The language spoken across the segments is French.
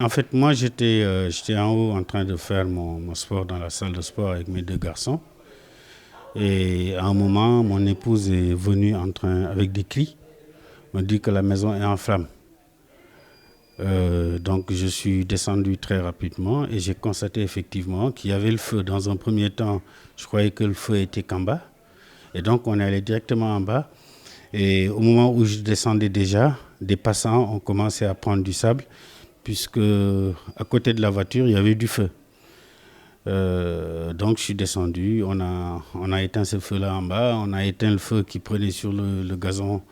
En fait, moi, j'étais en haut en train de faire mon sport dans la salle de sport avec mes deux garçons. Et à un moment, mon épouse est venue avec des cris, me dit que la maison est en flammes. Donc, je suis descendu très rapidement et j'ai constaté effectivement qu'il y avait le feu. Dans un premier temps, je croyais que le feu était qu'en bas. Et donc, on est allé directement en bas. Et au moment où je descendais déjà, des passants ont commencé à prendre du sable, puisque à côté de la voiture, il y avait du feu. Donc je suis descendu, on a éteint ce feu-là en bas, on a éteint le feu qui prenait sur le gazon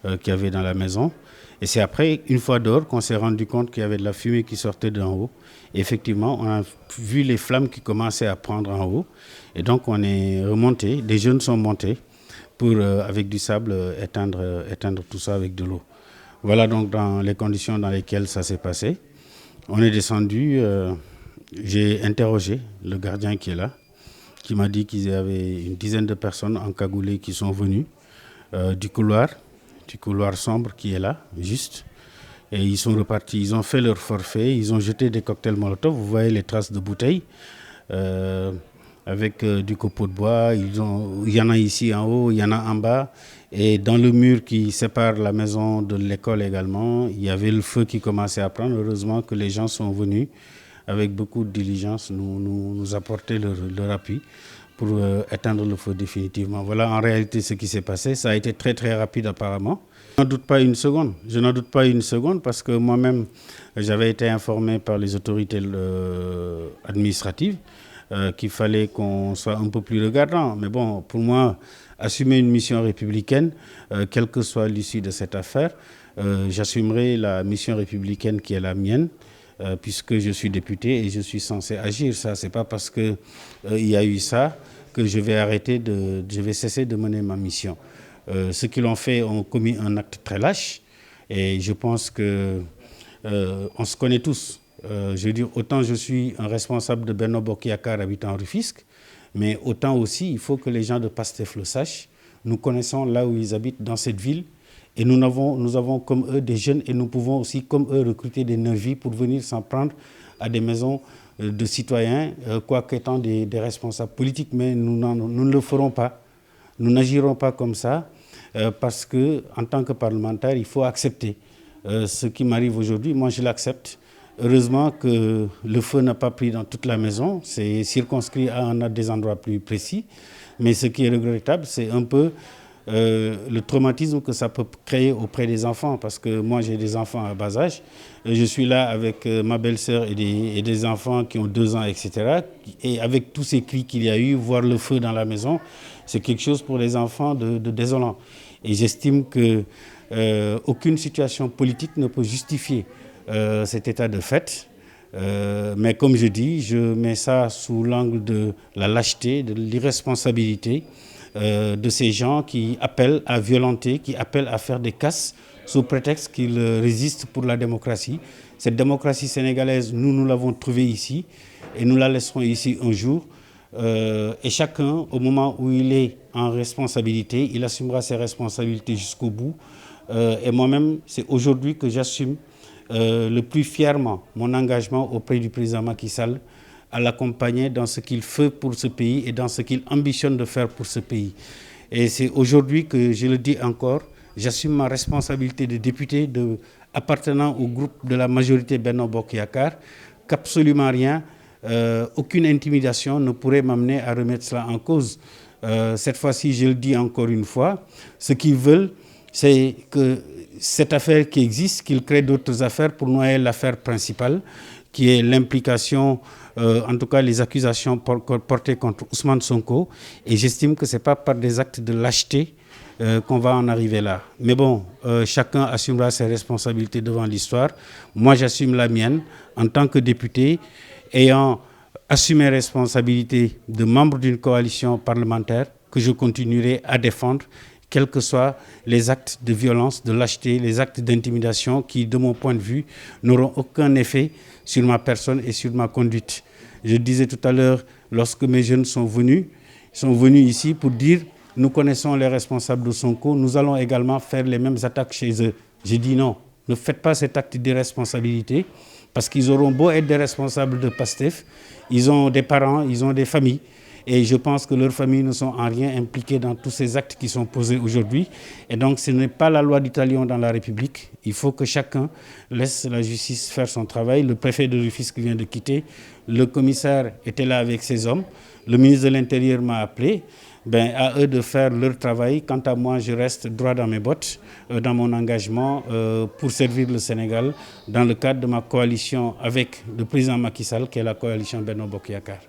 qu'il y avait dans la maison. Et c'est après, une fois dehors, qu'on s'est rendu compte qu'il y avait de la fumée qui sortait d'en haut. Et effectivement, on a vu les flammes qui commençaient à prendre en haut. Et donc on est remonté, des jeunes sont montés pour, avec du sable, éteindre tout ça avec de l'eau. Voilà donc dans les conditions dans lesquelles ça s'est passé. On est descendu, j'ai interrogé le gardien qui est là, qui m'a dit qu'il y avait une dizaine de personnes encagoulées qui sont venues du couloir sombre qui est là, juste. Et ils sont repartis, ils ont fait leur forfait, ils ont jeté des cocktails Molotov. Vous voyez les traces de bouteilles avec du copeau de bois. Il y en a ici en haut, il y en a en bas. Et dans le mur qui sépare la maison de l'école également, il y avait le feu qui commençait à prendre. Heureusement que les gens sont venus avec beaucoup de diligence nous apporter leur appui pour éteindre le feu définitivement. Voilà en réalité ce qui s'est passé. Ça a été très très rapide apparemment. Je n'en doute pas une seconde parce que moi-même j'avais été informé par les autorités administratives qu'il fallait qu'on soit un peu plus regardant. Mais bon, pour moi, assumer une mission républicaine, quelle que soit l'issue de cette affaire, j'assumerai la mission républicaine qui est la mienne, puisque je suis député et je suis censé agir. Ça, c'est pas parce que il y a eu ça que je vais cesser de mener ma mission. Ceux qui l'ont fait ont commis un acte très lâche et je pense que on se connaît tous. Je veux dire, autant je suis un responsable de Benno Bokk Yakaar habitant Rufisque, mais autant aussi, il faut que les gens de Pastef le sachent. Nous connaissons là où ils habitent dans cette ville et nous avons comme eux des jeunes et nous pouvons aussi comme eux recruter des nervis pour venir s'en prendre à des maisons de citoyens, quoique étant des responsables politiques, mais nous ne le ferons pas. Nous n'agirons pas comme ça parce qu'en tant que parlementaire, il faut accepter ce qui m'arrive aujourd'hui. Moi, je l'accepte. Heureusement que le feu n'a pas pris dans toute la maison. C'est circonscrit à des endroits plus précis. Mais ce qui est regrettable, c'est un peu le traumatisme que ça peut créer auprès des enfants. Parce que moi, j'ai des enfants à bas âge. Je suis là avec ma belle-sœur et des enfants qui ont 2 ans, etc. Et avec tous ces cris qu'il y a eu, voir le feu dans la maison, c'est quelque chose pour les enfants de désolant. Et j'estime que aucune situation politique ne peut justifier cet état de fait. Mais comme je dis, je mets ça sous l'angle de la lâcheté, de l'irresponsabilité de ces gens qui appellent à violenter, qui appellent à faire des casses sous prétexte qu'ils résistent pour la démocratie. Cette démocratie sénégalaise, nous l'avons trouvée ici et nous la laisserons ici un jour. Et chacun, au moment où il est en responsabilité, il assumera ses responsabilités jusqu'au bout. Et moi-même, c'est aujourd'hui que j'assume le plus fièrement mon engagement auprès du président Macky Sall à l'accompagner dans ce qu'il fait pour ce pays et dans ce qu'il ambitionne de faire pour ce pays. Et c'est aujourd'hui que, je le dis encore, j'assume ma responsabilité de député appartenant au groupe de la majorité Benno Bokk Yakaar, qu'absolument rien aucune intimidation ne pourrait m'amener à remettre cela en cause. Cette fois-ci, je le dis encore une fois, ce qu'ils veulent, c'est que cette affaire qui existe, qu'ils créent d'autres affaires pour noyer l'affaire principale, qui est l'implication, en tout cas les accusations portées contre Ousmane Sonko. Et j'estime que ce n'est pas par des actes de lâcheté qu'on va en arriver là. Mais bon, chacun assumera ses responsabilités devant l'histoire. Moi, j'assume la mienne en tant que député, ayant assumé responsabilités de membre d'une coalition parlementaire que je continuerai à défendre, quels que soient les actes de violence, de lâcheté, les actes d'intimidation qui, de mon point de vue, n'auront aucun effet sur ma personne et sur ma conduite. Je disais tout à l'heure, lorsque mes jeunes sont venus ici pour dire « nous connaissons les responsables de Sonko, nous allons également faire les mêmes attaques chez eux ». J'ai dit non, ne faites pas cet acte d'irresponsabilité parce qu'ils auront beau être des responsables de PASTEF, ils ont des parents, ils ont des familles. Et je pense que leurs familles ne sont en rien impliquées dans tous ces actes qui sont posés aujourd'hui. Et donc, ce n'est pas la loi du talion dans la République. Il faut que chacun laisse la justice faire son travail. Le préfet de Rufisque vient de quitter. Le commissaire était là avec ses hommes. Le ministre de l'Intérieur m'a appelé. À eux de faire leur travail. Quant à moi, je reste droit dans mes bottes, dans mon engagement pour servir le Sénégal dans le cadre de ma coalition avec le président Macky Sall, qui est la coalition Benno Bokk Yakaar.